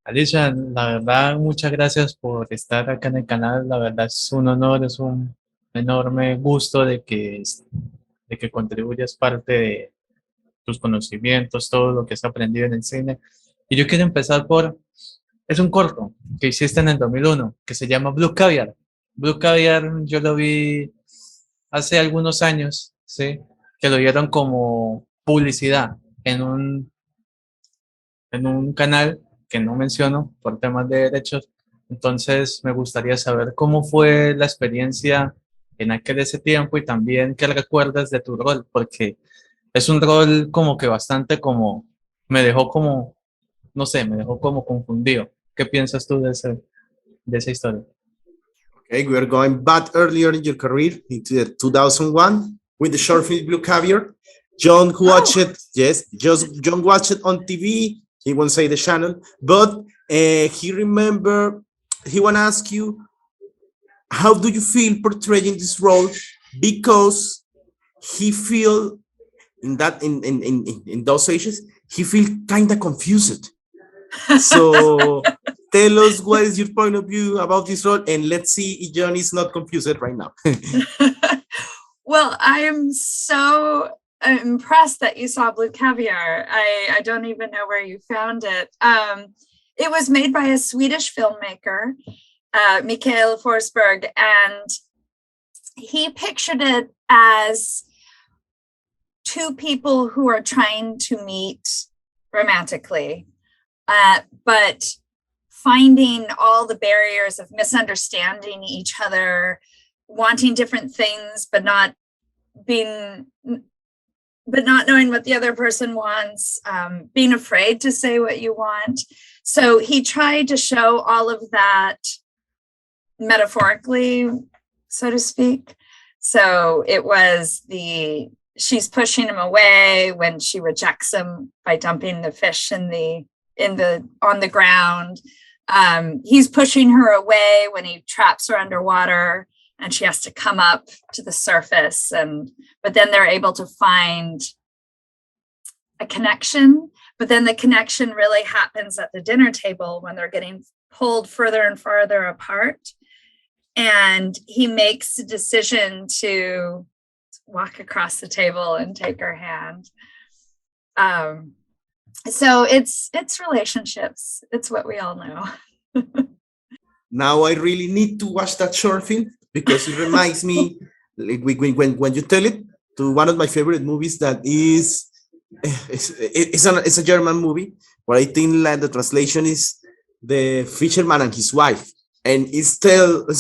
Alicia, la verdad, muchas gracias por estar acá en el canal. La verdad es un honor, es un enorme gusto de que contribuyas parte de tus conocimientos, todo lo que has aprendido en el cine. Y yo quiero empezar es un corto que hiciste en el 2001 que se llama Blue Caviar. Blue Caviar yo lo vi hace algunos años, ¿sí? Que lo dieron como publicidad en un canal que no menciono por temas de derechos. Entonces, me gustaría saber cómo fue la experiencia en ese tiempo y también qué recuerdas de tu rol, porque es un rol como que bastante me dejó como, no sé, me dejó como confundido. ¿Qué piensas tú de esa historia? Okay, we are going back earlier in your career into the 2001 with the short film Blue Caviar. Jhon watched Oh, it, yes, just Jhon watched it on TV. He won't say the channel, but he remember. He want to ask you, how do you feel portraying this role? Because he feel in those ages, he feel kind of confused. So tell us what is your point of view about this role, and let's see if Jhon is not confused right now. well, I am so impressed that you saw Blue Caviar. I don't even know where you found it. It was made by a Swedish filmmaker, Mikael Forsberg, and he pictured it as two people who are trying to meet romantically, but finding all the barriers of misunderstanding each other, wanting different things, but not knowing what the other person wants, being afraid to say what you want. So he tried to show all of that metaphorically, so to speak. So it was she's pushing him away when she rejects him by dumping the fish on the ground. He's pushing her away when he traps her underwater and she has to come up to the surface. But then they're able to find a connection. But then the connection really happens at the dinner table when they're getting pulled further and farther apart. And he makes a decision to walk across the table and take her hand. So it's relationships. It's what we all know. Now I really need to watch that short film because it reminds me, like, when you tell it, to one of my favorite movies that is it's a German movie, but I think like the translation is The Fisherman and His Wife, and it's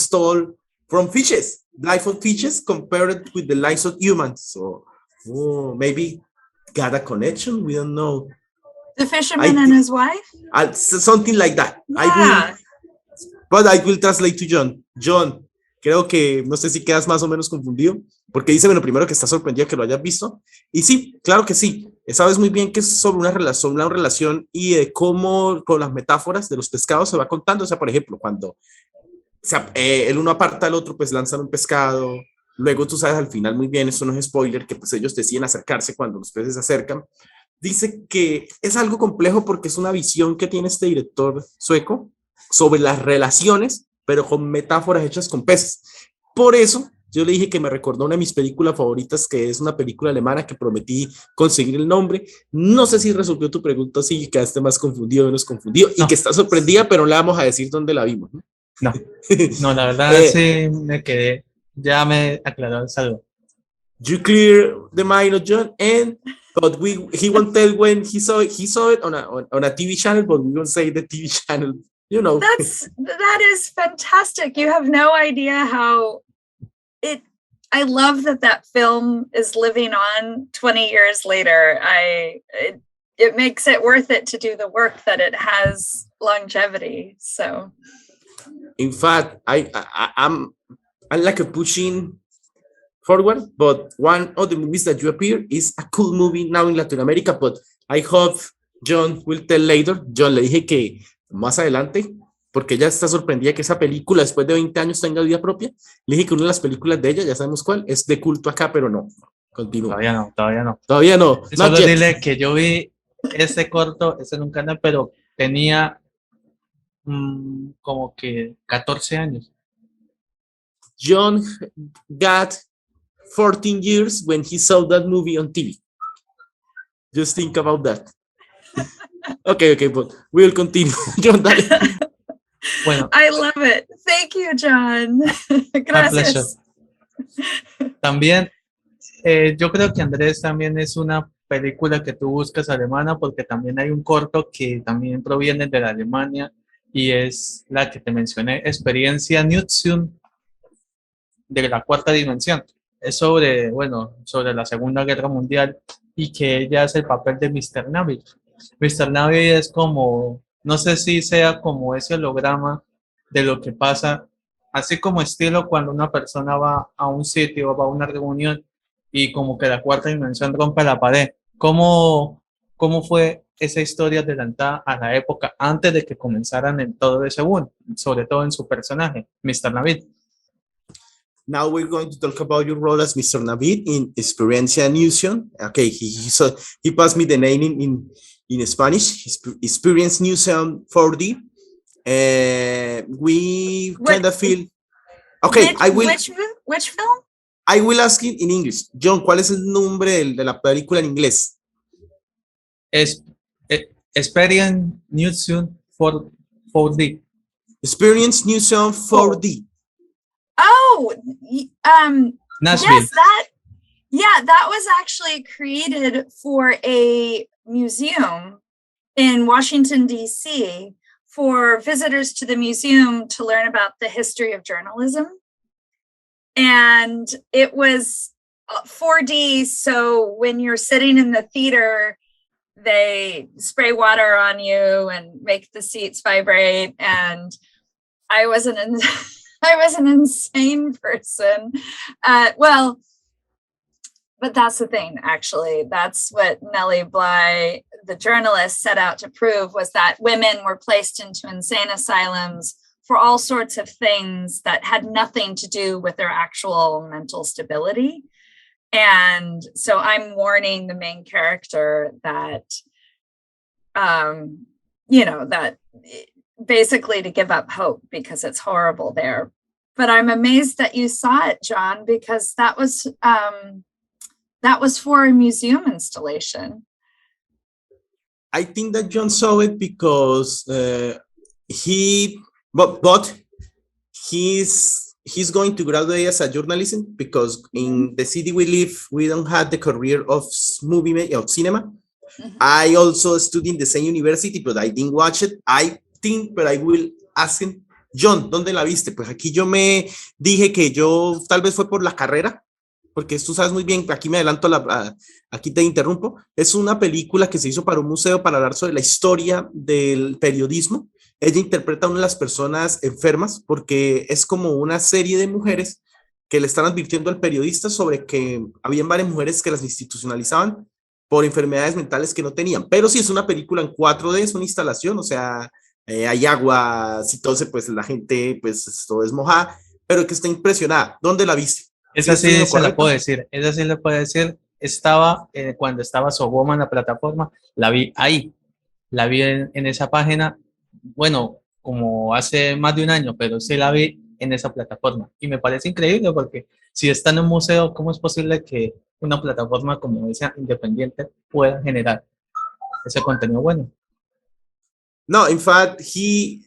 stole from fishes, life of fishes compared with the lives of humans. So maybe got a connection. We don't know. The Fisherman and His Wife? Something like that. Yeah. I will translate to Jhon. Jhon, creo que no sé si quedas más o menos confundido, porque dice, bueno, primero que está sorprendida que lo hayas visto. Y sí, claro que sí. Sabes muy bien que es sobre una relación y de cómo con las metáforas de los pescados se va contando. O sea, por ejemplo, cuando el uno aparta al otro, pues lanzan un pescado. Luego tú sabes al final muy bien, eso no es spoiler, que pues ellos deciden acercarse cuando los peces se acercan. Dice que es algo complejo porque es una visión que tiene este director sueco sobre las relaciones, pero con metáforas hechas con peces. Por eso yo le dije que me recordó una de mis películas favoritas, que es una película alemana que prometí conseguir el nombre. No sé si resolvió tu pregunta, si quedaste más confundido o menos confundido, No. y que está sorprendida, pero no le vamos a decir dónde la vimos, ¿no? No, la verdad sí me quedé, ya me aclaró el saludo. You clear the mind of Jhon, but he won't tell when he saw it on a TV channel, but we won't say the TV channel. You know. That is fantastic. You have no idea how I love that film is living on 20 years later. It makes it worth it to do the work that it has longevity. So in fact, I'm like a pushing forward, but one of the movies that you appear is a cool movie now in Latin America, but I hope Jhon will tell later. Jhon, le dije que más adelante, porque ella está sorprendida que esa película después de 20 años tenga vida propia. Le dije que una de las películas de ella, ya sabemos cuál, es de culto acá, pero no. Continúa. Todavía no. Solo dile que yo vi ese corto, ese en un canal, pero tenía como que 14 años. Jhon got 14 years when he saw that movie on TV. Just think about that. Okay, but we'll continue. Jhon, dale. Bueno, I love it. Thank you, Jhon. my pleasure. Gracias. También, yo creo que Andrés también es una película que tú buscas alemana porque también hay un corto que también proviene de la Alemania y es la que te mencioné, Experiencia Newseum de la cuarta dimensión. Es sobre, bueno, sobre la Segunda Guerra Mundial y que ella hace el papel de Mr. Navi. Mr. Navi es como, no sé si sea como ese holograma de lo que pasa, así como estilo cuando una persona va a un sitio o va a una reunión y como que la cuarta dimensión rompe la pared. ¿Cómo fue esa historia adelantada a la época antes de que comenzaran en todo ese boom, sobre todo en su personaje, Mr. Navid? Now we're going to talk about your role as Mr. Navid in Experiencia Newseum. Okay, he passed me the name in Spanish, Experience Newseum 4D. We kind of feel... Okay, Which film? I will ask you in English. Jhon, ¿cuál es el nombre de la película en inglés? Experience Newseum 4D. Experience Newseum 4D. Oh, Nashville. Yes, that was actually created for a museum in Washington, D.C. for visitors to the museum to learn about the history of journalism. And it was 4D, so when you're sitting in the theater, they spray water on you and make the seats vibrate. And I was an insane person. But that's the thing, actually. That's what Nellie Bly, the journalist, set out to prove, was that women were placed into insane asylums for all sorts of things that had nothing to do with their actual mental stability. And so I'm warning the main character that, that basically to give up hope because it's horrible there. But I'm amazed that you saw it, Jhon, because that was for a museum installation. I think that Jhon saw it because he's going to graduate as a journalism because in the city we live, we don't have the career of cinema. Mm-hmm. I also studied in the same university, but I didn't watch it. I think, but I will ask him, Jhon, ¿dónde la viste? Pues aquí yo me dije que yo tal vez fue por la carrera, porque tú sabes muy bien, aquí me adelanto, aquí te interrumpo, es una película que se hizo para un museo para hablar sobre la historia del periodismo. Ella interpreta a una de las personas enfermas porque es como una serie de mujeres que le están advirtiendo al periodista sobre que habían varias mujeres que las institucionalizaban por enfermedades mentales que no tenían. Pero sí es una película en 4D, es una instalación, o sea, hay agua, entonces pues la gente pues todo es mojada, pero que está impresionada. ¿Dónde la viste? Esa sí se la puedo decir, esa sí le puedo decir. Estaba, cuando estaba Soboma en la plataforma, la vi ahí, la vi en esa página, bueno, como hace más de un año, pero sí la vi en esa plataforma. Y me parece increíble porque si está en un museo, ¿cómo es posible que una plataforma como esa independiente pueda generar ese contenido bueno? No, in fact, he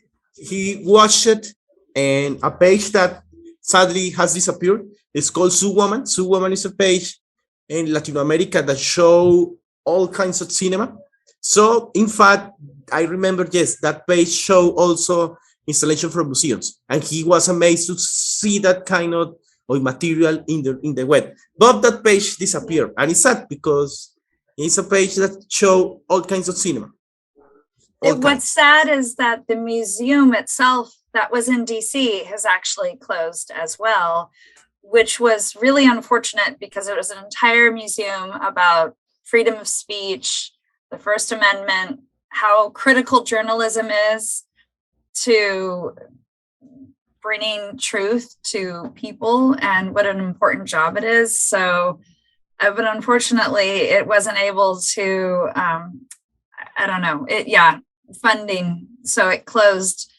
watched it in a page that sadly has disappeared. It's called Sue Woman. Sue Woman is a page in Latin America that show all kinds of cinema. So, in fact, I remember, yes, that page show also installation from museums. And he was amazed to see that kind of material in the web. But that page disappeared. And it's sad because it's a page that show all kinds of cinema. What's sad is that the museum itself that was in DC has actually closed as well, which was really unfortunate because it was an entire museum about freedom of speech, the First Amendment, how critical journalism is to bringing truth to people and what an important job it is. So, but unfortunately, it wasn't able to, funding. So it closed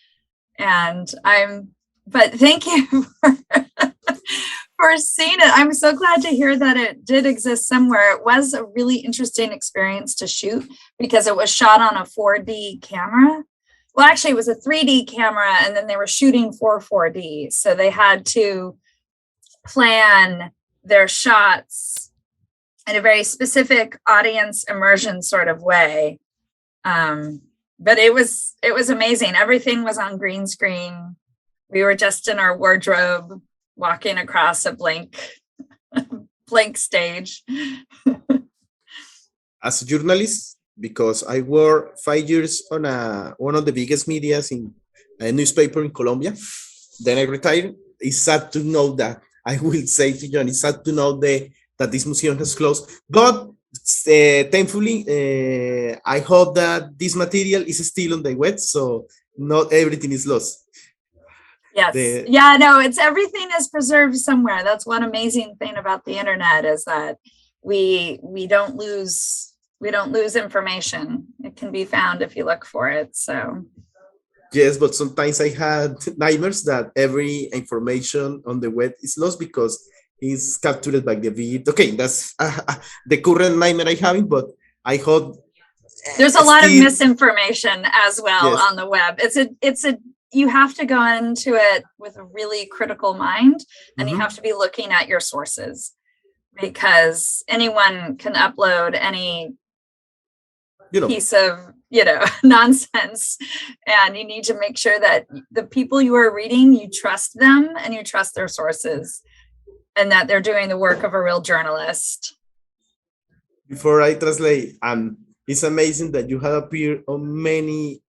But thank you for seeing it. I'm so glad to hear that it did exist somewhere. It was a really interesting experience to shoot because it was shot on a 4D camera. Well, actually, it was a 3D camera, and then they were shooting for 4D. So they had to plan their shots in a very specific audience immersion sort of way. But it was amazing. Everything was on green screen. We were just in our wardrobe walking across a blank stage. As a journalist, because I worked 5 years on one of the biggest medias in a newspaper in Colombia, then I retired. It's sad to know that. I will say to Jhon, it's sad to know that this museum has closed. But thankfully, I hope that this material is still on the web, so not everything is lost. Yes. It's everything is preserved somewhere. That's one amazing thing about the internet, is that we don't lose information. It can be found if you look for it. So yes, but sometimes I had nightmares that every information on the web is lost because it's captured by the video. Okay, that's the current nightmare I have, but I hope there's a lot of misinformation as well. Yes. On the web. You have to go into it with a really critical mind, and you have to be looking at your sources, because anyone can upload any piece of nonsense, and you need to make sure that the people you are reading, you trust them and you trust their sources, and that they're doing the work of a real journalist. Before I translate, it's amazing that you have appeared on many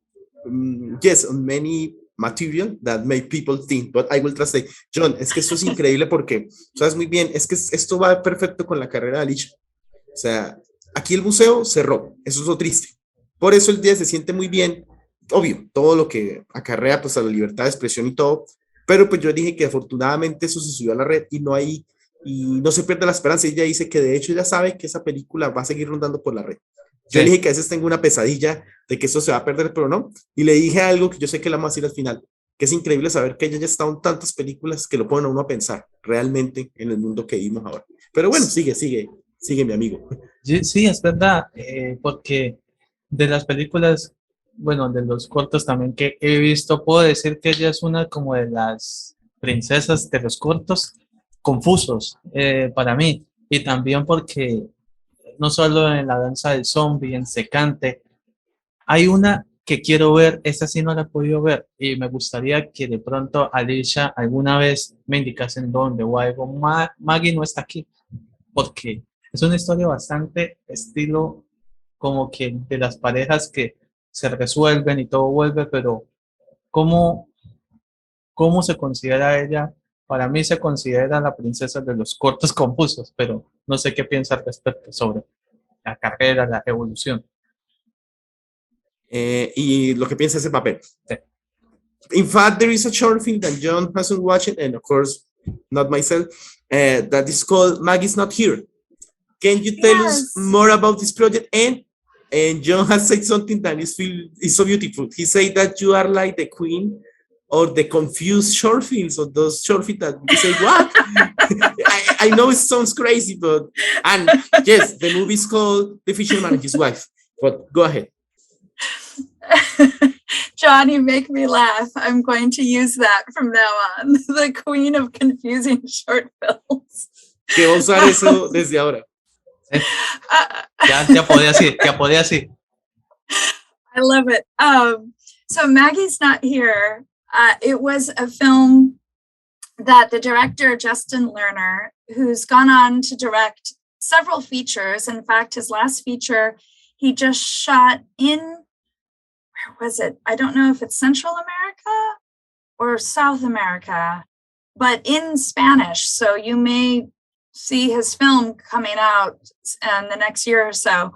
material that make people think, but I will translate. Jhon, es que esto es increíble porque, sabes muy bien, es que esto va perfecto con la carrera de Alisha. O sea, aquí el museo cerró, eso es lo triste. Por eso el día se siente muy bien, obvio, todo lo que acarrea pues a la libertad de expresión y todo, pero pues yo dije que afortunadamente eso se subió a la red y no se pierde la esperanza. Ella dice que de hecho ella sabe que esa película va a seguir rondando por la red. Yo le dije que a veces tengo una pesadilla de que eso se va a perder, pero no. Y le dije algo que yo sé que la vamos a ir al final, que es increíble saber que ella ya está en tantas películas que lo ponen a uno a pensar realmente en el mundo que vivimos ahora. Pero bueno, sigue mi amigo. Sí, es verdad, porque de las películas, bueno, de los cortos también que he visto, puedo decir que ella es una como de las princesas de los cortos confusos para mí. Y también porque no solo en la danza del zombie, en Secante, hay una que quiero ver, esta sí no la he podido ver, y me gustaría que de pronto Alicia alguna vez me indicase en dónde o algo. Maggie no está aquí, porque es una historia bastante estilo como que de las parejas que se resuelven y todo vuelve, pero ¿cómo se considera ella? Para mí se considera la princesa de los cortos confusos, pero no sé qué piensa al respecto sobre la carrera, la evolución. Y lo que piensa ese papel. Sí. In fact, there is a short film that Jhon hasn't watched, and of course, not myself, that is called Maggie's Not Here. Can you tell us more about this project? And Jhon has said something that is so beautiful. He said that you are like the queen or the confused short films, or those short films that you say, what? I know it sounds crazy, and yes, the movie is called The Fisherman and His Wife, but go ahead. Jhon, you make me laugh. I'm going to use that from now on. The queen of confusing short films. Que voy a usar eso desde ahora. Ya podía así. I love it. So Maggie's Not Here. It was a film that the director, Justin Lerner, who's gone on to direct several features. In fact, his last feature, he just shot in, where was it? I don't know if it's Central America or South America, but in Spanish. So you may see his film coming out in the next year or so.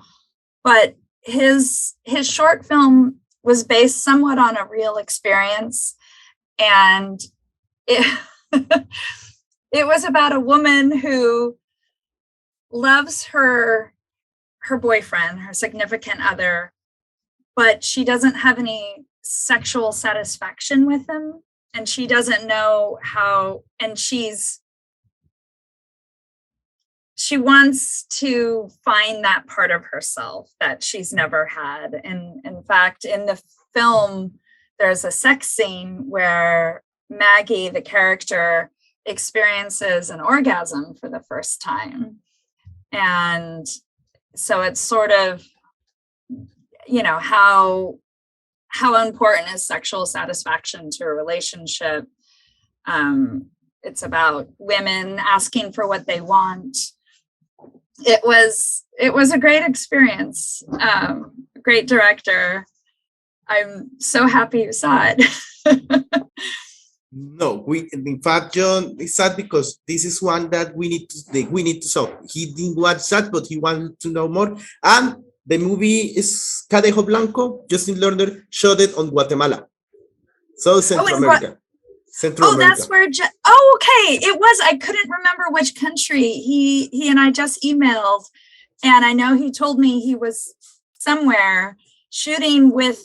But his short film was based somewhat on a real experience. And it was about a woman who loves her boyfriend, her significant other, but she doesn't have any sexual satisfaction with him, and she doesn't know how, and she wants to find that part of herself that she's never had. And in fact, in the film, there's a sex scene where Maggie, the character, experiences an orgasm for the first time. And so it's sort of, you know, how important is sexual satisfaction to a relationship? It's about women asking for what they want. It was a great experience. Great director. I'm so happy you saw it. No, in fact, Jhon is sad because this is one that we need to solve. He didn't watch that, but he wanted to know more. And the movie is Cadejo Blanco. Justin Lerner shot it on Guatemala. So Central America. That's where. Okay, it was. I couldn't remember which country. He and I just emailed, and I know he told me he was somewhere shooting with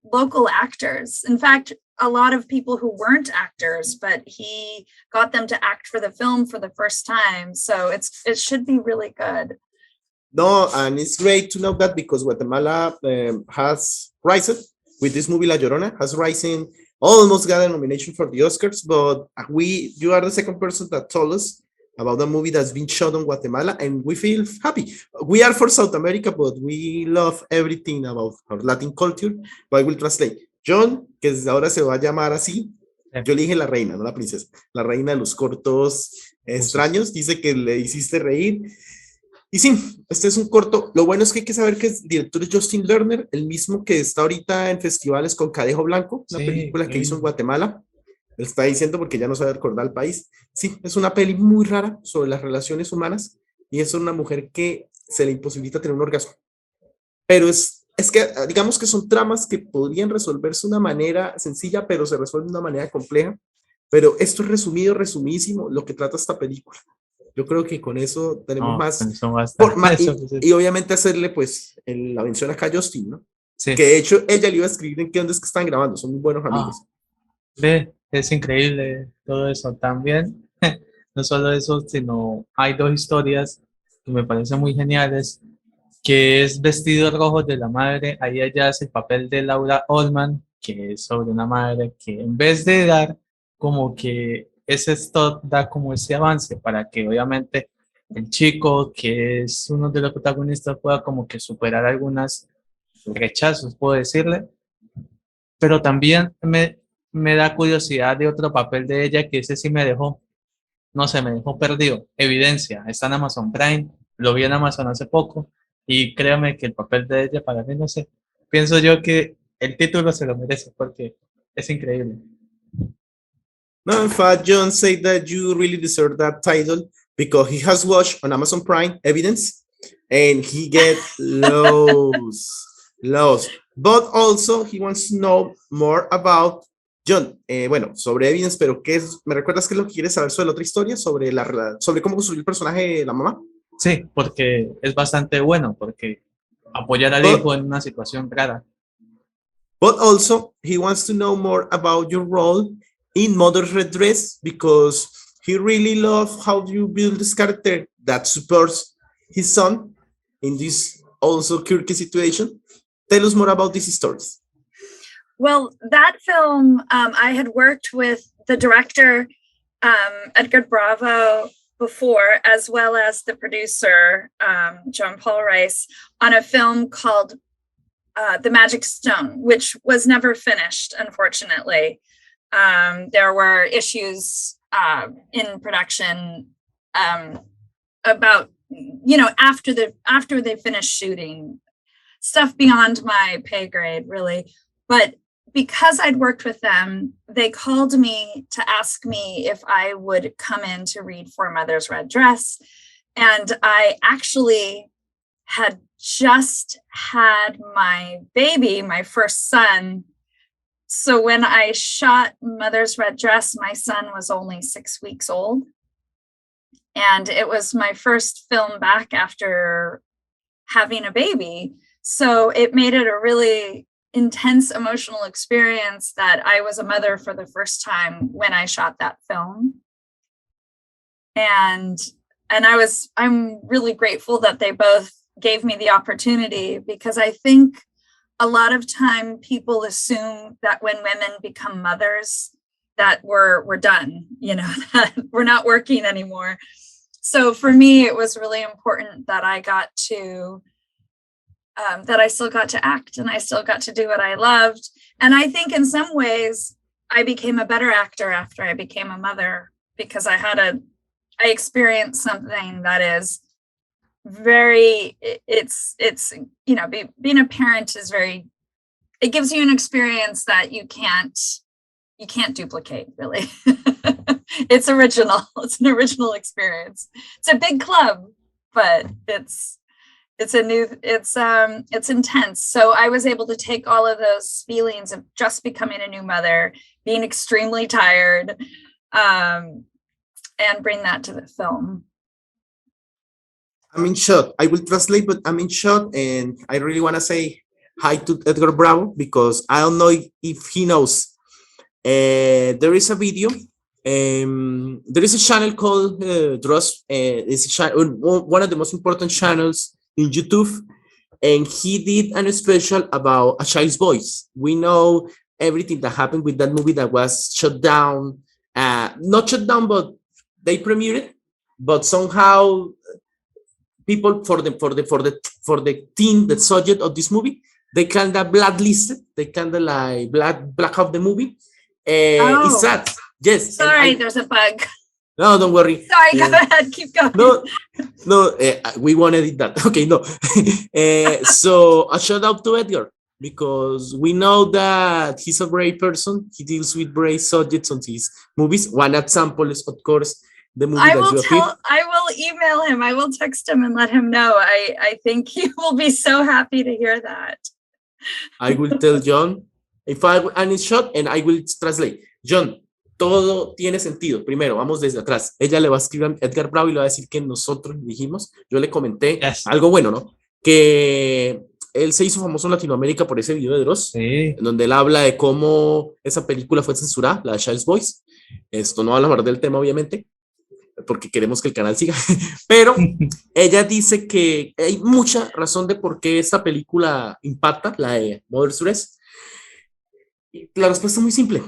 local actors. In fact, a lot of people who weren't actors, but he got them to act for the film for the first time. So it should be really good. No, and it's great to know that because Guatemala has risen with this movie La Llorona, has risen, almost got a nomination for the Oscars, but you are the second person that told us about the movie that's been shot on Guatemala, and we feel happy. We are for South America, but we love everything about our Latin culture. But I will translate. Jhon, que desde ahora se va a llamar así, yo le dije la reina, no la princesa, la reina de los cortos extraños, dice que le hiciste reír. Y sí, este es un corto. Lo bueno es que hay que saber que el director es Justin Lerner, el mismo que está ahorita en festivales con Cadejo Blanco, una película que hizo en Guatemala. Él está diciendo porque ya no sabe recordar el país. Sí, es una peli muy rara sobre las relaciones humanas y es una mujer que se le imposibilita tener un orgasmo. Pero es que digamos que son tramas que podrían resolverse de una manera sencilla, pero se resuelven de una manera compleja. Pero esto es resumidísimo lo que trata esta película. Yo creo que con eso tenemos y obviamente hacerle pues la mención acá a Justin, ¿no? Sí. Que de hecho ella le iba a escribir en qué onda es que están grabando, son muy buenos amigos. Ve, es increíble todo eso también. No solo eso, sino hay dos historias que me parecen muy geniales, que es Vestido Rojo de la Madre. Ahí ella hace el papel de Laura Oldman, que es sobre una madre que en vez de dar como que ese stop, da como ese avance para que obviamente el chico, que es uno de los protagonistas, pueda como que superar algunos rechazos, puedo decirle. Pero también me da curiosidad de otro papel de ella, que ese sí me dejó, no sé, me dejó perdido. Evidencia, está en Amazon Prime, lo vi en Amazon hace poco, y créame que el papel de ella, para mí, no sé, pienso yo que el título se lo merece porque es increíble. No, in fact, Jhon said that you really deserve that title because he has watched on Amazon Prime Evidence and he gets loads. But also he wants to know more about Jhon. Bueno, sobre Evidence, pero ¿qué es? ¿Me recuerdas qué es lo que quieres saber sobre la otra historia? Sobre cómo construir el personaje de la mamá. Sí, porque es bastante bueno, porque apoyar al hijo en una situación rara. But also he wants to know more about your role in Mother's Red Dress because he really loves how you build this character that supports his son in this also quirky situation. Tell us more about these stories. Well, that film, I had worked with the director, Edgar Bravo, before, as well as the producer, John Paul Rice, on a film called The Magic Stone, which was never finished, unfortunately. There were issues in production about, after they finished shooting, stuff beyond my pay grade, really. But because I'd worked with them, they called me to ask me if I would come in to read for Mother's Red Dress. And I actually had just had my baby, my first son. So when I shot Mother's Red Dress, my son was only 6 weeks old. And it was my first film back after having a baby. So it made it a really intense emotional experience that I was a mother for the first time when I shot that film. And I'm really grateful that they both gave me the opportunity, because I think a lot of time people assume that when women become mothers that we're done, that we're not working anymore. So for me, it was really important that I got to that I still got to act and I still got to do what I loved. And I think in some ways I became a better actor after I became a mother, because I experienced something that is very, being a parent is it gives you an experience that you can't duplicate, really. It's original. It's an original experience. It's a big club, but it's intense. So I was able to take all of those feelings of just becoming a new mother, being extremely tired, and bring that to the film. I'm in shock. I will translate, but I'm in shock, and I really want to say hi to Edgar Bravo, because I don't know if he knows. There is a video. There is a channel called Dross. It's one of the most important channels in YouTube, and he did a special about A Child's Voice. We know everything that happened with that movie that was shut down. Not shut down, but they premiered it. But somehow people for the team, the subject of this movie, they kind of blacklisted. They kind of like black off the movie. It's sad. Yes. Sorry, there's a bug. No, don't worry. Sorry, go ahead. Keep going. No, we won't edit that. Okay, no. So a shout out to Edgar, because we know that he's a brave person. He deals with brave subjects on his movies. One example is, of course, the movie I will email him. I will text him and let him know. I think he will be so happy to hear that. I will tell Jhon and it's short, and I will translate. Jhon, todo tiene sentido. Primero, vamos desde atrás. Ella le va a escribir a Edgar Bravo y le va a decir que nosotros dijimos, yo le comenté algo bueno, ¿no? Que él se hizo famoso en Latinoamérica por ese video de Dross, en donde él habla de cómo esa película fue censurada, la de Child's Voice. Esto no va a hablar del tema, obviamente, porque queremos que el canal siga, pero ella dice que hay mucha razón de por qué esta película impacta, la de Mother Sures. La respuesta es muy simple.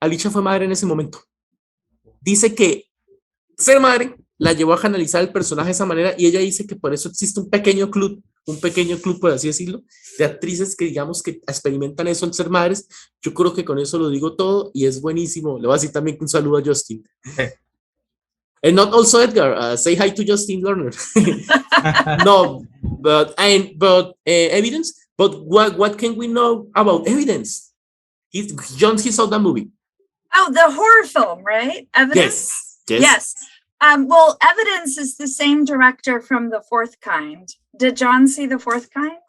Alisha fue madre en ese momento. Dice que ser madre la llevó a analizar el personaje de esa manera, y ella dice que por eso existe un pequeño club, por así decirlo, de actrices que digamos que experimentan eso al ser madres. Yo creo que con eso lo digo todo, y es buenísimo. Le voy a decir también un saludo a Justin. And not also Edgar. Say hi to Justin Lerner. No, but evidence. But what can we know about evidence? Jhon, he saw that movie. Oh, the horror film, right? Evidence? Yes. Well, Evidence is the same director from The Fourth Kind. Did Jhon see The Fourth Kind?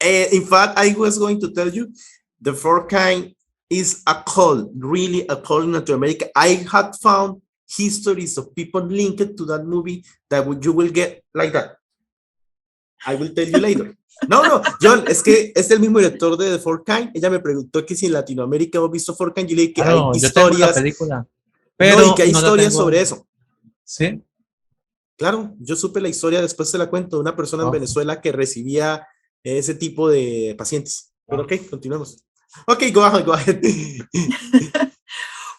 In fact, I was going to tell you, The Fourth Kind is a cult, really a cult in Latin America. I had found histories of people linked to that movie that you will get like that. I will tell you later. No, Jhon, es que es el mismo director de The Fourth Kind. Ella me preguntó que si en Latinoamérica hemos visto Fourth Kind. Yo le dije que hay historias. La película, pero y que hay historias sobre eso. Sí. Claro, yo supe la historia, después te la cuento, de una persona en Venezuela que recibía ese tipo de pacientes. Pero ok, continuamos. Ok, go ahead.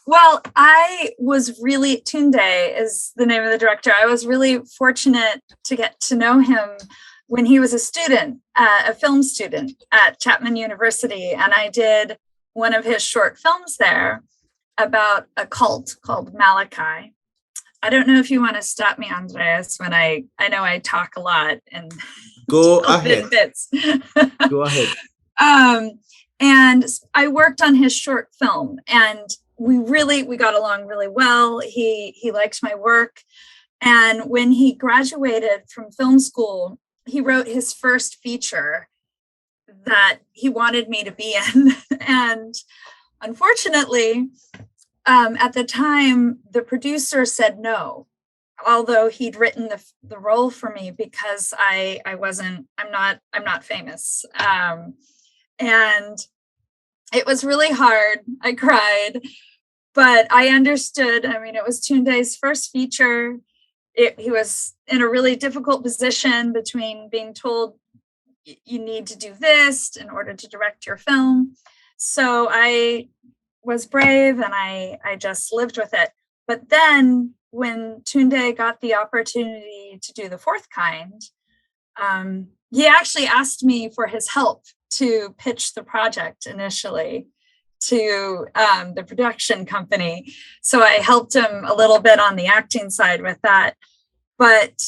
Well, I was really, Tunde is the name of the director. I was really fortunate to get to know him when he was a student, a film student at Chapman University. And I did one of his short films there about a cult called Malachi. I don't know if you want to stop me, Andreas, when I know I talk a lot and go ahead. Go ahead. And I worked on his short film, and we got along really well. He liked my work. And when he graduated from film school, he wrote his first feature that he wanted me to be in. And unfortunately, at the time, the producer said no, although he'd written the role for me, because I'm not famous. And It was really hard. I cried, but I understood. I mean, it was Tunde's first feature. He was in a really difficult position between being told you need to do this in order to direct your film. So I was brave and I just lived with it. But then when Tunde got the opportunity to do The Fourth Kind, he actually asked me for his help to pitch the project initially to the production company. So I helped him a little bit on the acting side with that. But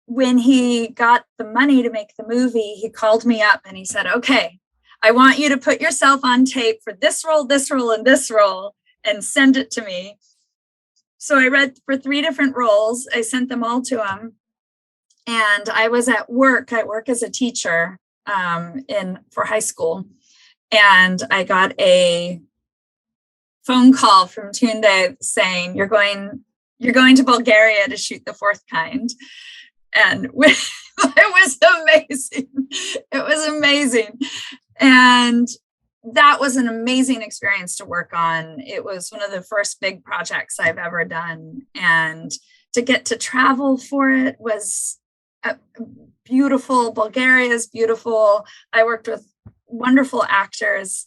when he got the money to make the movie, he called me up and he said, okay, I want you to put yourself on tape for this role, and this role, and send it to me. So I read for 3 different roles. I sent them all to him. And I was at work. I work as a teacher for high school. And I got a phone call from Tunde saying, you're going to Bulgaria to shoot The Fourth Kind. And it was amazing. It was amazing. And that was an amazing experience to work on. It was one of the first big projects I've ever done. And to get to travel for it was beautiful. Bulgaria is beautiful. I worked with wonderful actors.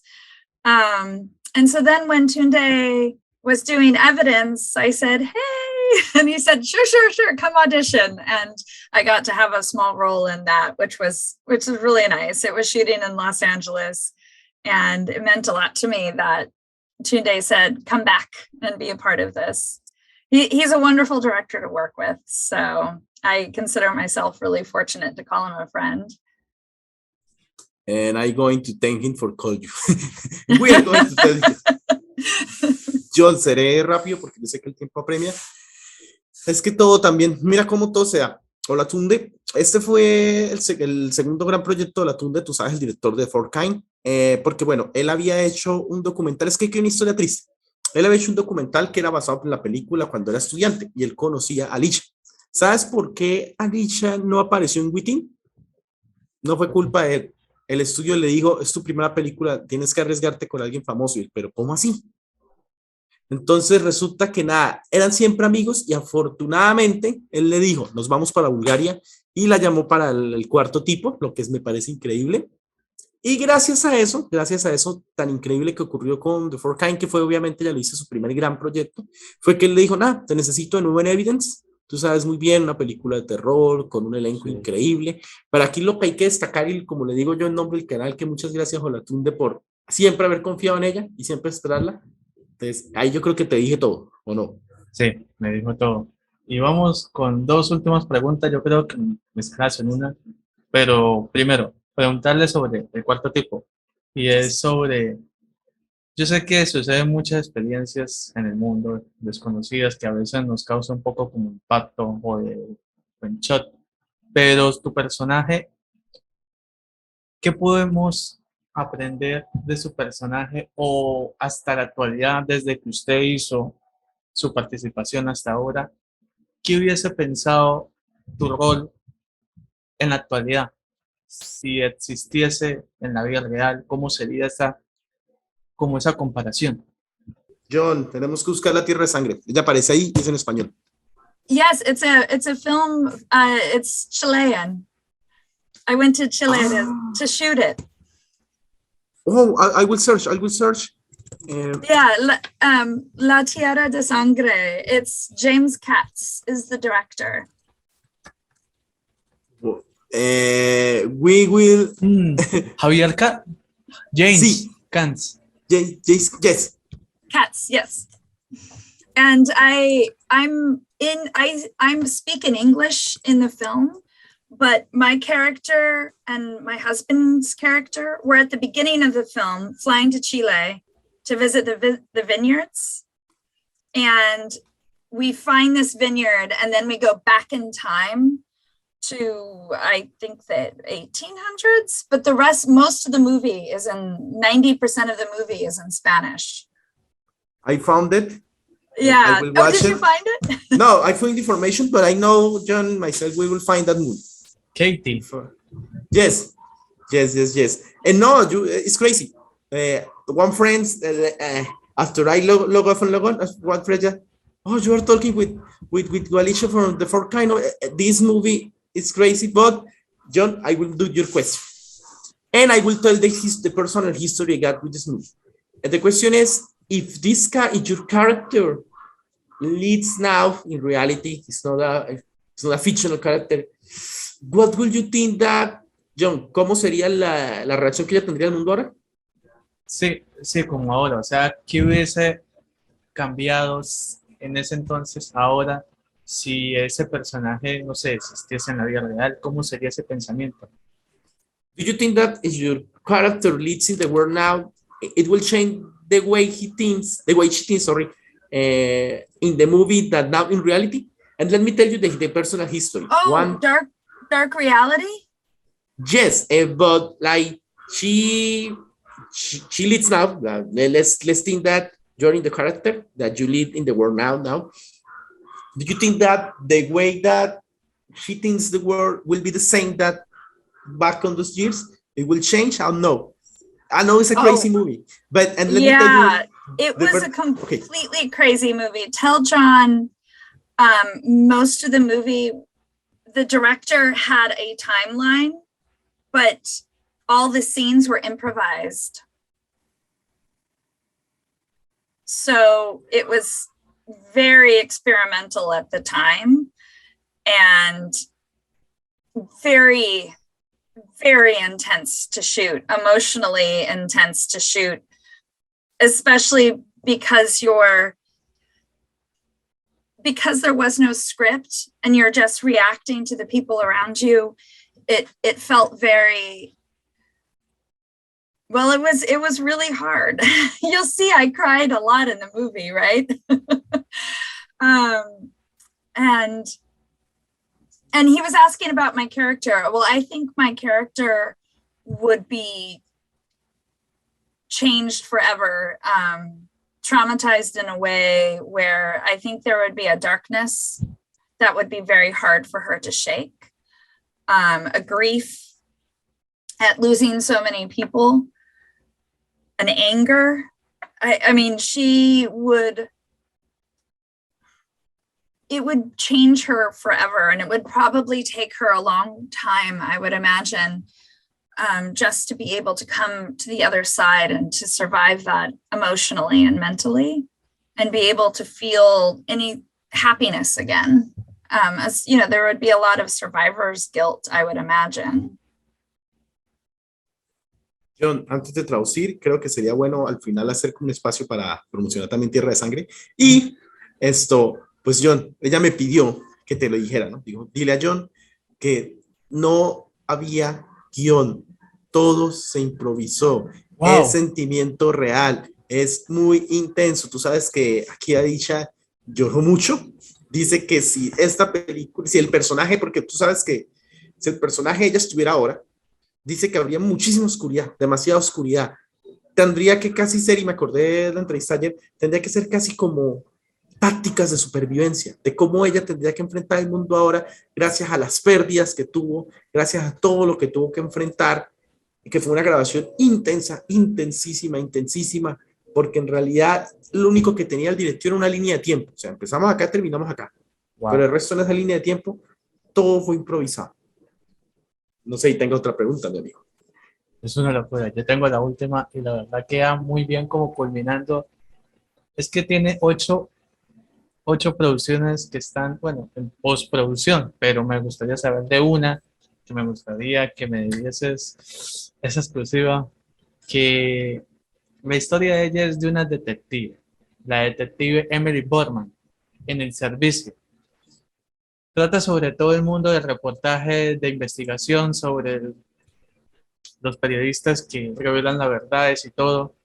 And so then when Tunde was doing evidence, I said, hey, and he said, sure, come audition. And I got to have a small role in that, which was really nice. It was shooting in Los Angeles. And it meant a lot to me that Tunde said, come back and be a part of this. He's a wonderful director to work with. So I consider myself really fortunate to call him a friend. And I'm going to thank him for calling you. We are going to tell you. Jhon, seré rápido porque yo sé que el tiempo apremia. Es que todo también, mira cómo todo se da. Hola Tunde, este fue el segundo gran proyecto de la Tunde, tú sabes, el director de Fourth Kind, porque bueno, él había hecho un documental, es que hay una historia triste. Él había hecho un documental que era basado en la película cuando era estudiante y él conocía a Alisha. ¿Sabes por qué Alisha no apareció en Within? No fue culpa de él. El estudio le dijo, es tu primera película, tienes que arriesgarte con alguien famoso. Y él, pero ¿cómo así? Entonces resulta que nada, eran siempre amigos y afortunadamente él le dijo, nos vamos para Bulgaria y la llamó para el cuarto tipo, lo que me parece increíble. Y gracias a eso tan increíble que ocurrió con The Fourth Kind, que fue obviamente, ya lo hice su primer gran proyecto, fue que él le dijo, nada, te necesito de nuevo en Evidence. Tú sabes muy bien, una película de terror con un elenco increíble. Pero aquí lo que hay que destacar, y como le digo yo en nombre del canal, que muchas gracias a Olatunde por siempre haber confiado en ella y siempre esperarla. Entonces, ahí yo creo que te dije todo, ¿o no? Sí, me dijo todo. Y vamos con 2 últimas preguntas, yo creo que mezcladas en una. Pero primero, preguntarle sobre el cuarto tipo. Y es sobre... Yo sé que suceden muchas experiencias en el mundo desconocidas que a veces nos causan un poco como impacto o de shock, pero tu personaje, ¿qué podemos aprender de su personaje o hasta la actualidad, desde que usted hizo su participación hasta ahora? ¿Qué hubiese pensado tu rol en la actualidad? Si existiese en la vida real, ¿cómo sería esa comparación? Jhon, tenemos que buscar la Tierra de Sangre. Ella aparece ahí y es en español. Yes, it's a film. It's Chilean. I went to Chile to shoot it. Oh, I will search. Yeah, La Tierra de Sangre. It's James Katz is the director. We will. Javier James Sí. Katz. Yes. Katz, yes. And I'm speaking English in the film, but my character and my husband's character were at the beginning of the film flying to Chile to visit the vineyards. And we find this vineyard and then we go back in time to, I think, the 1800s, but most of the movie is 90% of the movie is in Spanish. I found it. Yeah. Oh, did you find it? No, I found information, but I know, Jhon, myself, we will find that movie. Katie. Yes. And no, it's crazy. one friend, after I log off and log on, one friend, oh, you are talking with Alisha from the fourth kind of this movie is crazy, but Jhon, I will do your question. And I will tell the personal history I got with this movie. And the question is, if if your character leads now in reality, it's not a fictional character, what would you think that, Jhon, ¿cómo sería la reacción que ella tendría al mundo ahora? Sí, sí, como ahora. O sea, ¿qué hubiese cambiado en ese entonces, ahora, si ese personaje, no sé, existiese en la vida real? ¿Cómo sería ese pensamiento? Do you think that if your character leads in the world now, it will change the way she thinks, sorry, in the movie that now in reality? And let me tell you the personal history. Oh, dark reality? Yes, but like she leads now. Let's think that you're in the character that you lead in the world now. Do you think that the way that she thinks the world will be the same that back on those years? It will change? I don't know. I know it's a crazy movie, but and let me tell you, it was a completely crazy movie. Tell Jhon, most of the movie, the director had a timeline, but all the scenes were improvised. So it was very experimental at the time and very, very intense to shoot, emotionally intense to shoot, especially because there was no script and you're just reacting to the people around you. It felt very, well, it was really hard. You'll see I cried a lot in the movie, right? And he was asking about my character. Well, I think my character would be changed forever, traumatized in a way where I think there would be a darkness that would be very hard for her to shake, a grief at losing so many people, an anger. I mean, it would change her forever, and it would probably take her a long time, I would imagine, just to be able to come to the other side and to survive that emotionally and mentally and be able to feel any happiness again. As you know, there would be a lot of survivor's guilt, I would imagine. Jhon, antes de traducir, creo que sería bueno al final hacer un espacio para promocionar también Tierra de Sangre. Y esto, pues Jhon, ella me pidió que te lo dijera, ¿no? Dijo, dile a Jhon que no había guión, todo se improvisó, Wow. Es sentimiento real, es muy intenso. Tú sabes que aquí Alisha lloró mucho, dice que si esta película, si el personaje, porque tú sabes que si el personaje de ella estuviera ahora, dice que habría muchísima oscuridad, demasiada oscuridad. Tendría que casi ser, y me acordé de la entrevista ayer, tendría que ser casi como tácticas de supervivencia, de cómo ella tendría que enfrentar el mundo ahora, gracias a las pérdidas que tuvo, gracias a todo lo que tuvo que enfrentar, y que fue una grabación intensa, intensísima, porque en realidad lo único que tenía el director era una línea de tiempo. O sea, empezamos acá, terminamos acá. Wow. Pero el resto en esa línea de tiempo, todo fue improvisado. No sé si tengo otra pregunta, mi amigo. Es una locura. Yo tengo la última y la verdad queda muy bien como culminando. Es que tiene ocho producciones que están, bueno, en postproducción, pero me gustaría saber de una que me gustaría que me dieses esa exclusiva, que la historia de ella es de una detective, la detective Emily Borman, en El Servicio. Trata sobre todo el mundo del reportaje de investigación, sobre los periodistas que revelan las verdades y todo.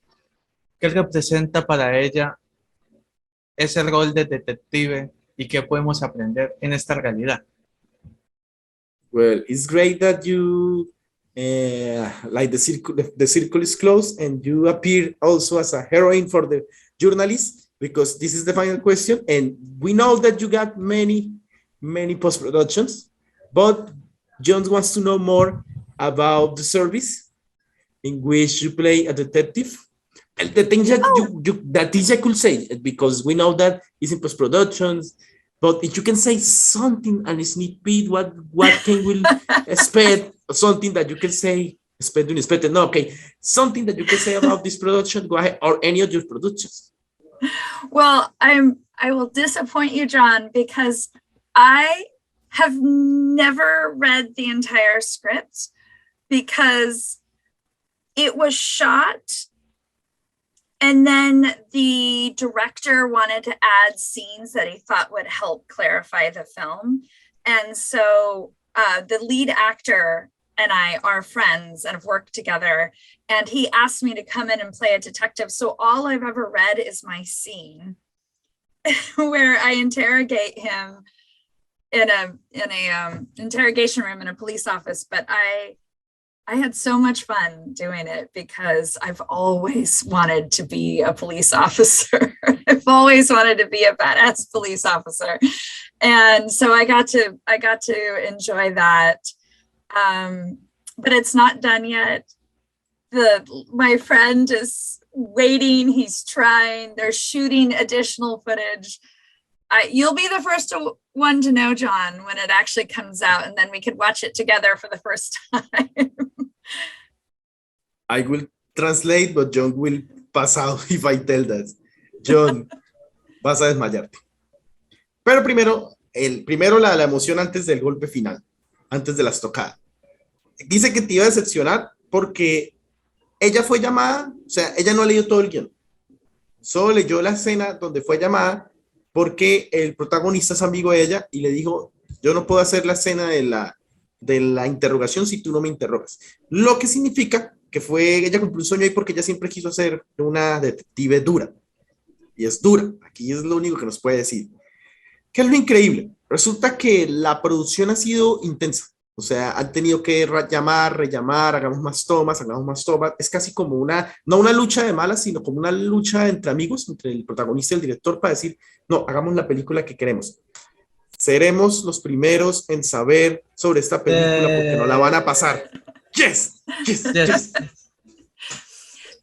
¿Qué representa para ella ese rol de detective y qué podemos aprender en esta realidad? Well, it's great that you like the circle is closed and you appear also as a heroine for the journalists, because this is the final question, and we know that you got many post-productions, but Jhon wants to know more about The Service, in which you play a detective. the thing that that is I could say, because we know that it's in post-productions, but if you can say something and sneak peek, what can we expect, something that you can say, expected, no, okay, something that you can say about this production, go ahead, or any of your productions. Well, I will disappoint you, Jhon, because I have never read the entire script because it was shot and then the director wanted to add scenes that he thought would help clarify the film. And so the lead actor and I are friends and have worked together. And he asked me to come in and play a detective. So all I've ever read is my scene where I interrogate him in a interrogation room in a police office. But I had so much fun doing it because I've always wanted to be a police officer. I've always wanted to be a badass police officer. And so I got to enjoy that. But it's not done yet. My friend is waiting, he's trying, they're shooting additional footage. You'll be the first one to know, Jhon, when it actually comes out, and then we could watch it together for the first time. I will translate, but Jhon will pass out if I tell that. Jhon, vas a desmayarte. Pero primero la emoción antes del golpe final, antes de la estocada. Dice que te iba a decepcionar porque ella fue llamada, o sea, ella no leyó todo el guión. Solo leyó la escena donde fue llamada porque el protagonista es amigo de ella y le dijo, yo no puedo hacer la escena de la interrogación si tú no me interrogas. Lo que significa que ella cumplió un sueño ahí porque ella siempre quiso ser una detective dura. Y es dura. Aquí es lo único que nos puede decir. ¿Qué es lo increíble? Resulta que la producción ha sido intensa. O sea, han tenido que llamar, rellamar, hagamos más tomas. Es casi como no una lucha de malas, sino como una lucha entre amigos, entre el protagonista y el director para decir, no, hagamos la película que queremos. Seremos los primeros en saber sobre esta película porque no la van a pasar. Yes, yes, yes.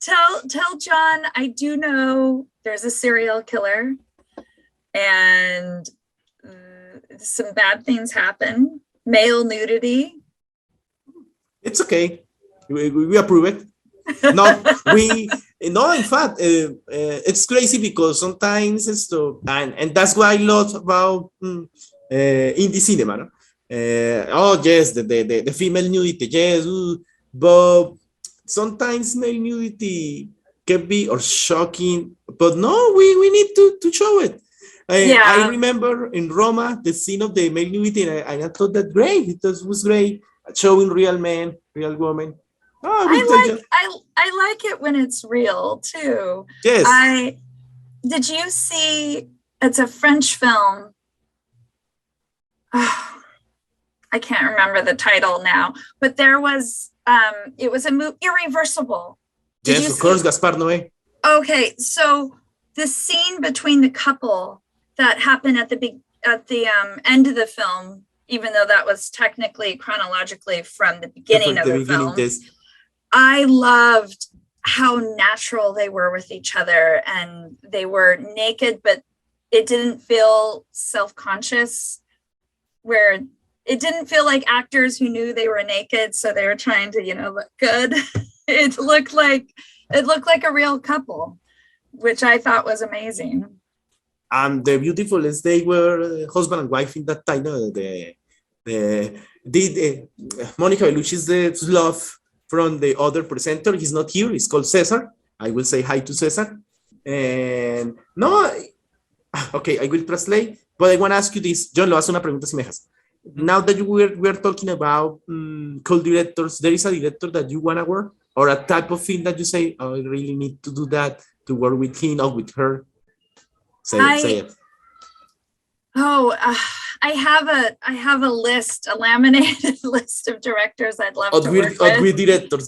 Tell Jhon, I do know there's a serial killer and some bad things happen. Male nudity. It's okay. We approve it. No, in fact, it's crazy because sometimes and that's what I love about indie cinema. No? Oh yes, the female nudity, yes, but sometimes male nudity can be or shocking, but no, we need to show it. I remember in Roma the scene of the male nudity, and I thought that great. It was great, showing real men, real women. Oh, I like it when it's real too. Yes. Did you see? It's a French film. Oh, I can't remember the title now, but there was it was a movie, Irreversible. Yes, of course, Gaspar Noé. Okay, so the scene between the couple that happened at the end of the film, even though that was technically chronologically from the beginning of the film, yes. I loved how natural they were with each other, and they were naked, but it didn't feel self-conscious, where it didn't feel like actors who knew they were naked, so they were trying to, look good. It looked like a real couple, which I thought was amazing. And the beautiful is they were husband and wife in that time. Monica Bellucci's the love from the other presenter. He's not here. He's called Cesar. I will say hi to Cesar. And no, okay, I will translate. But I want to ask you this. Jhon, le voy a hacer una pregunta si me dejas. Now that we are talking about co-directors, there is a director that you want to work, or a type of film that you say, oh, I really need to do that, to work with him or with her? Say it. Oh, I have a list, a laminated list of directors I'd love to work with.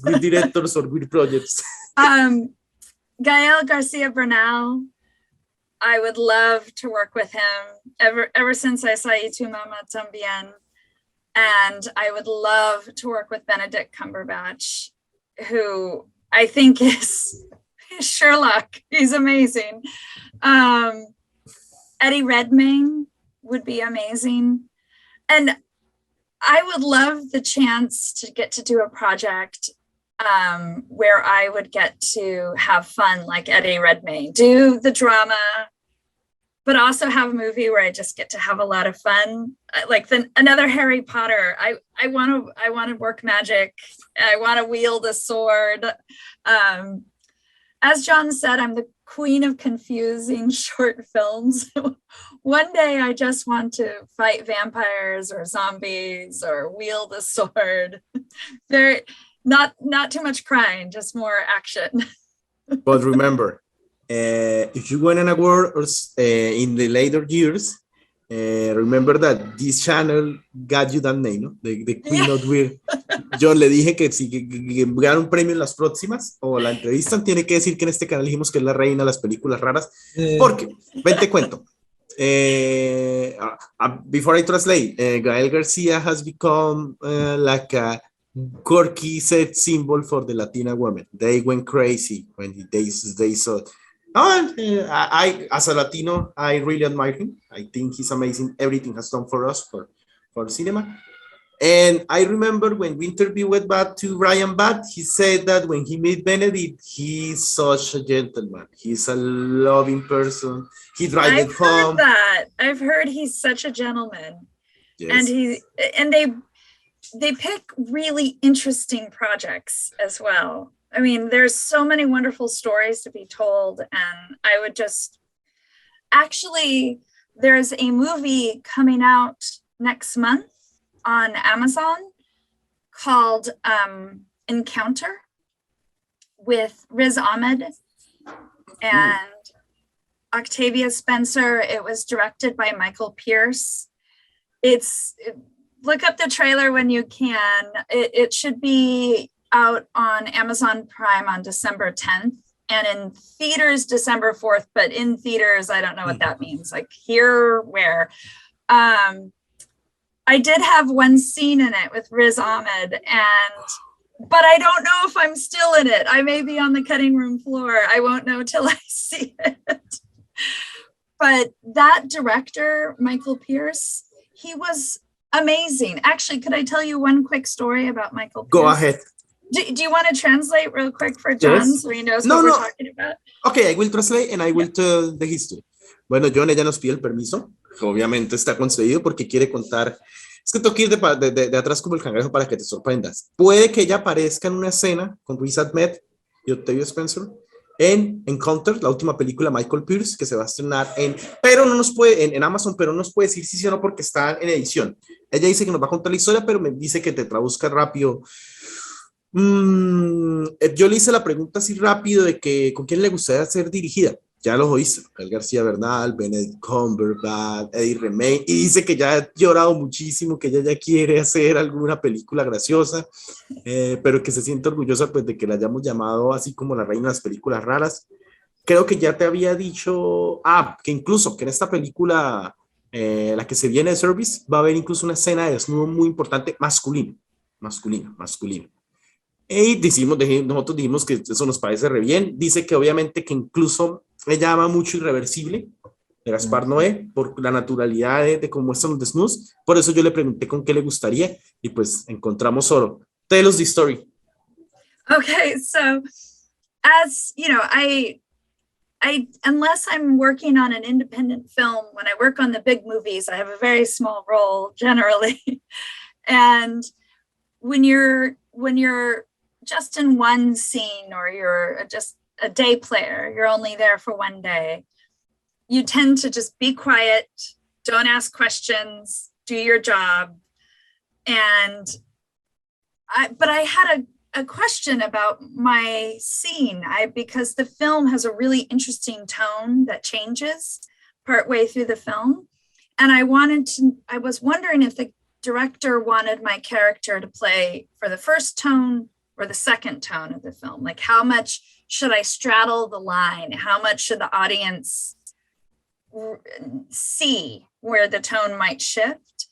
Good directors or good projects. Gael Garcia Bernal, I would love to work with him ever since I saw Y Tu Mama Tambien. And I would love to work with Benedict Cumberbatch, who I think Sherlock. He's amazing. Eddie Redmayne would be amazing. And I would love the chance to get to do a project where I would get to have fun like Eddie Redmayne, do the drama, but also have a movie where I just get to have a lot of fun. Like another Harry Potter. I want to work magic. I want to wield a sword. As Jhon said, I'm the queen of confusing short films. One day I just want to fight vampires or zombies or wield a sword. Very not too much crying, just more action. But remember, if you win an award in the later years, remember that this channel got you that name, ¿no? The Queen of Weird. Yo le dije que si gana un premio en las próximas o la entrevistan, tiene que decir que en este canal dijimos que es la reina de las películas raras. Porque, ven te cuento. Before I translate, Gael Garcia has become like a quirky set symbol for the Latina women. They went crazy when they saw it. I, as a Latino, I really admire him. I think he's amazing. Everything has done for us, for cinema. And I remember when we interviewed Bat to Ryan Bat, he said that when he met Benedict, he's such a gentleman. He's a loving person. He drives it home. I've heard that. I've heard he's such a gentleman. Yes. And they pick really interesting projects as well. I mean, there's so many wonderful stories to be told, and I would just actually, there's a movie coming out next month on Amazon called Encounter with Riz Ahmed and Octavia Spencer. It was directed by Michael Pierce. Look up the trailer when you can. It should be out on Amazon Prime on December 10th and in theaters December 4th, but in theaters, I don't know what that means. Like here, where? I did have one scene in it with Riz Ahmed, but I don't know if I'm still in it. I may be on the cutting room floor. I won't know till I see it. But that director, Michael Pierce, he was amazing. Actually, could I tell you one quick story about Michael Pierce? Go ahead. Do you want to translate real quick for Jhon so he knows what we're talking about? Okay, I will translate and I will tell the history. Bueno, Jhon, ella nos pide el permiso. Obviamente está concedido porque quiere contar. Es que tengo que ir de atrás como el cangrejo para que te sorprendas. Puede que ella aparezca en una escena con Riz Ahmed y Octavia Spencer en Encounter, la última película de Michael Pierce que se va a estrenar pero no nos puede, en Amazon, pero no nos puede decir sí o no porque está en edición. Ella dice que nos va a contar la historia, pero me dice que te traduzca rápido. Yo le hice la pregunta así rápido de que con quién le gustaría ser dirigida. Ya los oíste, Gael García Bernal, Benedict Cumberbatch, Eddie Redmayne, y dice que ya ha llorado muchísimo, que ella ya quiere hacer alguna película graciosa, pero que se siente orgullosa pues de que la hayamos llamado así como la reina de las películas raras. Creo que ya te había dicho, que incluso que en esta película, la que se viene de Service, va a haber incluso una escena de desnudo muy importante masculino. Y nosotros dijimos que eso nos parece re bien. Dice que obviamente que incluso ella ama mucho Irreversible de Gaspar Noé por la naturalidad de cómo muestran los desnudos. Por eso yo le pregunté con qué le gustaría y pues encontramos oro. Tell us the story. Okay, so as you know, I unless I'm working on an independent film, when I work on the big movies, I have a very small role generally. And when you're just in one scene or you're just a day player, you're only there for one day, you tend to just be quiet, don't ask questions, do your job. But I had a question about my scene because the film has a really interesting tone that changes partway through the film. And I was wondering if the director wanted my character to play for the first tone or the second tone of the film. Like, how much should I straddle the line? How much should the audience see where the tone might shift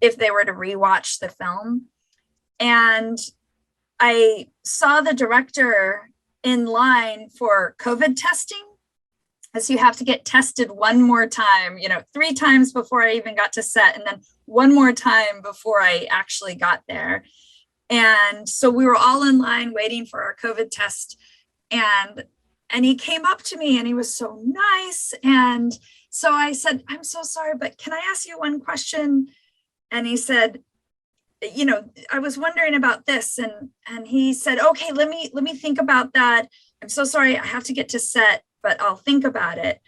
if they were to rewatch the film? And I saw the director in line for COVID testing. As you have to get tested one more time, 3 times before I even got to set, and then one more time before I actually got there. And so we were all in line waiting for our COVID test. And he came up to me and he was so nice. And so I said, I'm so sorry, but can I ask you one question? And he said, I was wondering about this. And he said, okay, let me think about that. I'm so sorry, I have to get to set, but I'll think about it.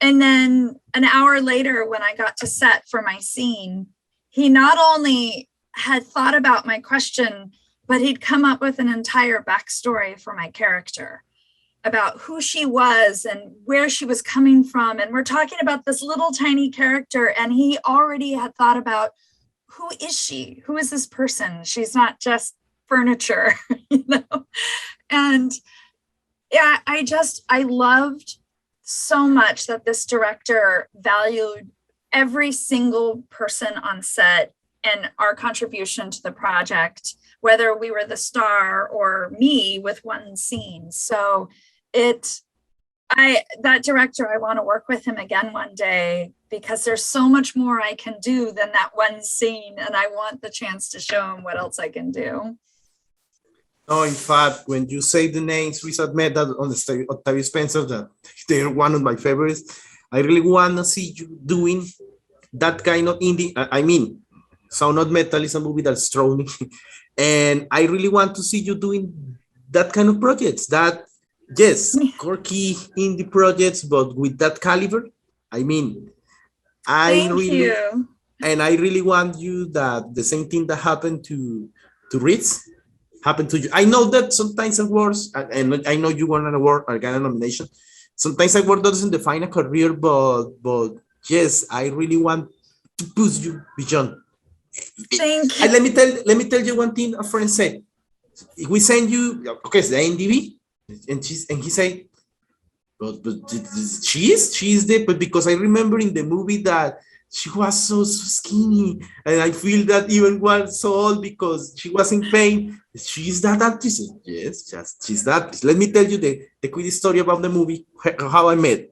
And then an hour later, when I got to set for my scene, he not only had thought about my question, but he'd come up with an entire backstory for my character about who she was and where she was coming from. And we're talking about this little tiny character, and he already had thought about, who is she? Who is this person? She's not just furniture, And yeah, I loved so much that this director valued every single person on set and our contribution to the project, whether we were the star or me with one scene. So that director, I want to work with him again one day, because there's so much more I can do than that one scene. And I want the chance to show him what else I can do. No, in fact, when you say the names, Riz Ahmed on the Octavia Spencer, they're one of my favorites. I really want to see you doing that kind of indie. I mean, Sound Not Metal is a movie that's thrown me. And I really want to see you doing that kind of projects. That, yes, quirky indie projects, but with that caliber. I mean, I really want you that the same thing that happened to Ritz happened to you. I know that sometimes awards, and I know you won an award or got a nomination. Sometimes award doesn't define a career, but yes, I really want to push you beyond. Thank you. And let me tell you one thing a friend said. We send you, okay, it's the IMDb, and he said, but she is there, but because I remember in the movie that she was so skinny, and I feel that even was so old because she was in pain. She's that actress. Yes, she's that. Let me tell you the quick story about the movie, how I met.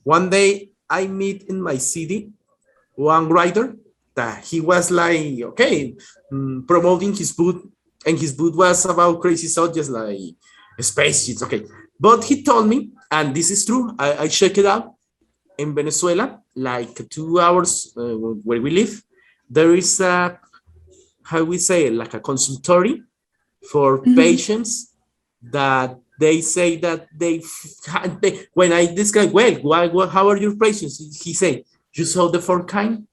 One day I meet in my city one writer that he was like, okay, promoting his booth, and his booth was about crazy subjects like spaceships. Okay, but he told me, and this is true, I checked it out. In Venezuela, like 2 hours where we live, there is a, how we say, like a consultory for patients that they say that they when I describe, well, how are your patients? He said, you saw the four kind?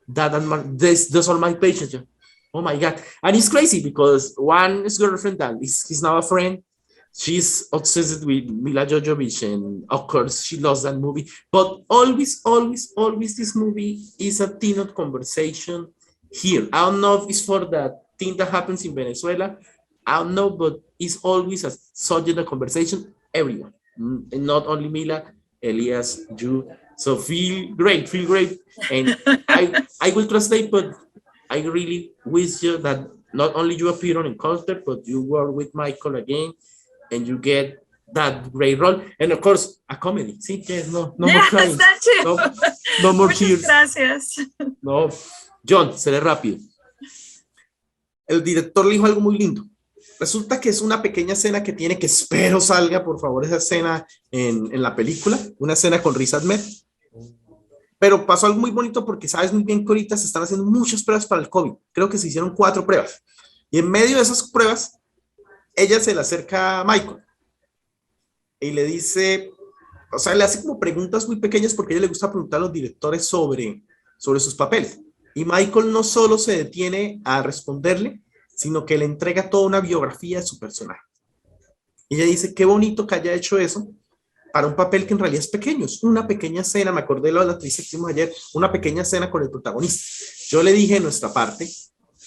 Those are my patients. Oh my God. And it's crazy because one is girlfriend that is now a friend. She's obsessed with Mila Jovovich, and of course she loves that movie. But always, this movie is a thing of conversation here. I don't know if it's for that thing that happens in Venezuela. I don't know, but it's always a subject of conversation. Everyone, and not only Mila, Elias, you. So feel great, and I will translate. But I really wish you that not only you appear on Encounter, but you work with Michael again. And you get that great role, and of course a comedy. Sí, yes, no more crying. That too. No more tears. Gracias. No, Jhon, seré rápido. El director le dijo algo muy lindo. Resulta que es una pequeña escena que tiene, que espero salga, por favor, esa escena en la película, una escena con Riz Ahmed. Pero pasó algo muy bonito porque sabes muy bien que ahorita se están haciendo muchas pruebas para el COVID. Creo que se hicieron 4 pruebas. Y en medio de esas pruebas, ella se le acerca a Michael y le dice, o sea, le hace como preguntas muy pequeñas porque a ella le gusta preguntar a los directores sobre sus papeles. Y Michael no solo se detiene a responderle, sino que le entrega toda una biografía de su personaje. Y ella dice, qué bonito que haya hecho eso para un papel que en realidad es pequeño. Es una pequeña escena, me acordé de la actriz que hicimos ayer, una pequeña escena con el protagonista. Yo le dije de nuestra parte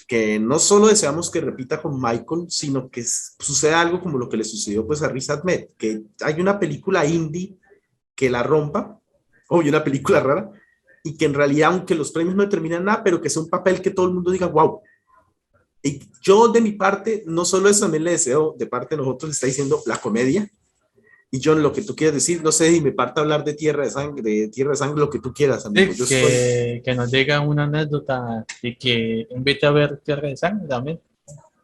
que no solo deseamos que repita con Michael, sino que suceda algo como lo que le sucedió pues a Riz Ahmed, que hay una película indie que la rompa, o una película rara, y que en realidad, aunque los premios no determinan nada, pero que sea un papel que todo el mundo diga, wow. Y yo de mi parte, no solo eso, también le deseo, de parte de nosotros, le está diciendo la comedia. Y Jhon, lo que tú quieras decir, no sé, y me parte a hablar de Tierra de Sangre, lo que tú quieras, amigo. Sí, Yo estoy... que nos diga una anécdota y que invite a ver Tierra de Sangre también.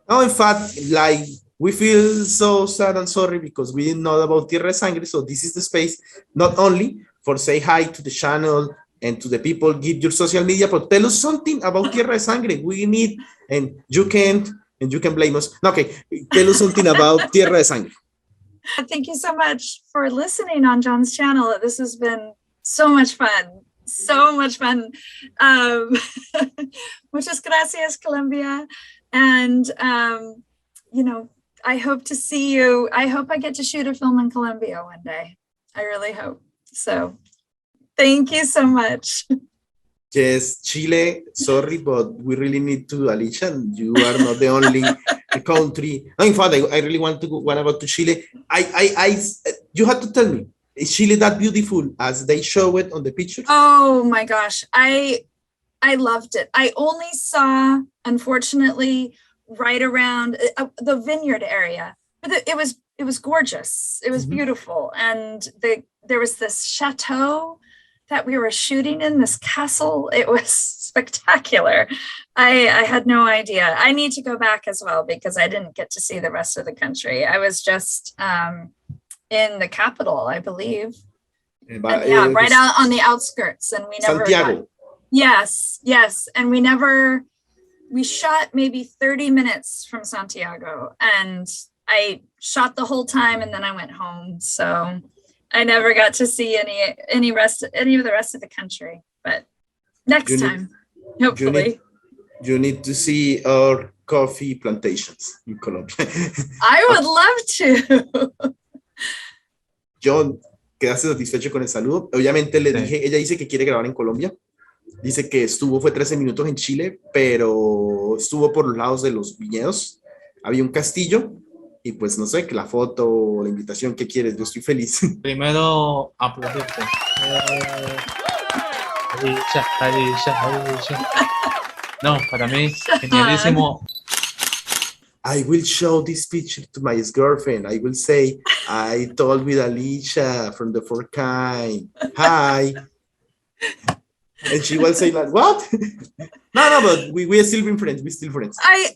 No, in fact, like, we feel so sad and sorry because we didn't know about Tierra de Sangre, so this is the space, not only for say hi to the channel and to the people, give your social media, but tell us something about Tierra de Sangre. We need, and you can't, and you can blame us. No, okay, tell us something about Tierra de Sangre. Thank you so much for listening on Jhon's channel. This has been so much fun. So much fun. Muchas gracias, Colombia. And, you know, I hope to see you. I hope I get to shoot a film in Colombia one day. I really hope. So thank you so much. Yes, Chile, sorry, but we really need to, Alisha, and you are not the only country. No, in fact, I really want to go to Chile. You have to tell me, is Chile that beautiful as they show it on the pictures? Oh my gosh, I loved it. I only saw, unfortunately, right around the Vineyard area, but it was gorgeous. It was beautiful, and there was this chateau that we were shooting in, this castle. It was spectacular. I had no idea. I need to go back as well because I didn't get to see the rest of the country. I was just in the capital, I believe. Yeah, right out on the outskirts, and we never Santiago. Yes, and we shot maybe 30 minutes from Santiago, and I shot the whole time, and then I went home. So I never got to see any of the rest of the country, but next time, hopefully. You need to see our coffee plantations in Colombia. I would love to. Jhon, ¿quedaste satisfecho con el saludo? Obviamente le dije, ella dice que quiere grabar en Colombia. Dice que fue 13 minutos en Chile, pero estuvo por los lados de los viñedos. Había un castillo. Y pues no sé, que la foto o la invitación que quieres, yo estoy feliz. Primero, aplaudirte. Alisha. No, para mí, genialísimo. I will show this picture to my ex-girlfriend. I will say, I told with Alisha from the Four Kind. Hi. And she will say like, what? No, but we are still being friends. We're still friends. I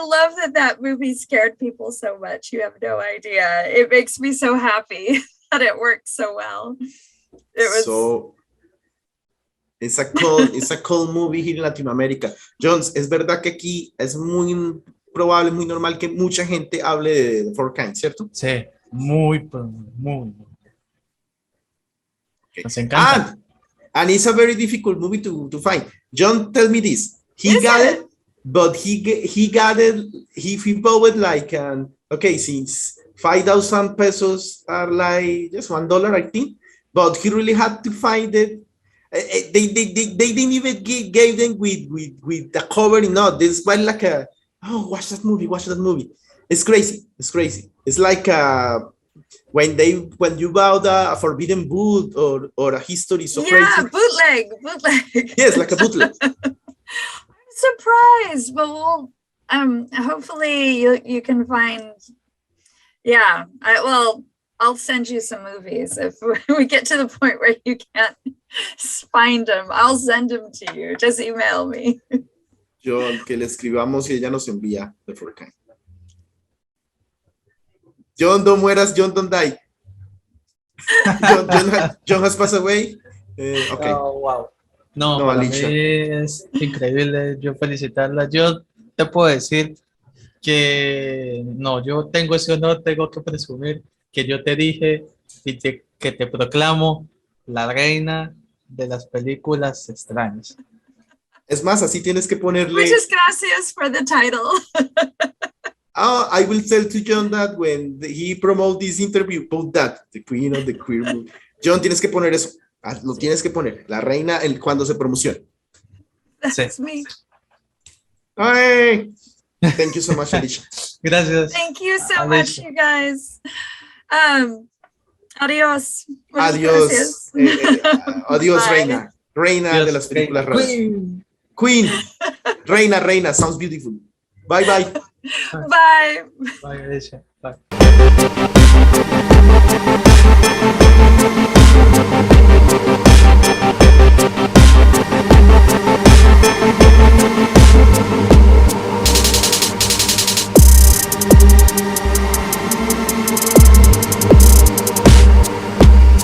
love that movie scared people so much. You have no idea. It makes me so happy that it worked so well. It was so it's a cool movie here in Latinoamérica. Jones, es verdad que aquí es muy probable, muy normal que mucha gente hable de The Four Kinds, ¿cierto? Sí, muy. Okay. Nos encanta. And it's a very difficult movie to find. Jhon, tell me this. He got it, but he got it, he bought it like, okay, since 5,000 pesos are like just $1, I think, but he really had to find it. They didn't even give them with the covering. No, this was like watch that movie. It's crazy. It's like when you bought a forbidden boot or a history so crazy. Yeah, bootleg. Yes, like a bootleg. I'm surprised, but we'll hopefully you can find. Yeah, I'll send you some movies if we get to the point where you can't find them. I'll send them to you. Just email me. Jhon, que le escribamos y ella nos envía The Four Kind. Jhon, don't mueras, Jhon, don't die. Jhon has passed away. Okay. Oh, wow. No, para mí es increíble yo felicitarla. Yo te puedo decir que no, yo tengo ese honor, tengo que presumir que yo te dije y que te proclamo la reina de las películas extrañas. Es más, así tienes que ponerle. Muchas gracias for the title. I will tell to Jhon that when he promote this interview, put that, the queen of the queer movie. Jhon, tienes que poner eso. Lo tienes que poner. La reina cuando se promocione. That's me. Hey. Thank you so much, Alisha. Gracias. Thank you so much, you guys. Adiós. Adiós. Adiós, Bye. Reina. Reina Dios, de las películas raras. Queen. Queen. Reina. Sounds beautiful. Bye, bye. Bye. Bye, Alicia. Bye.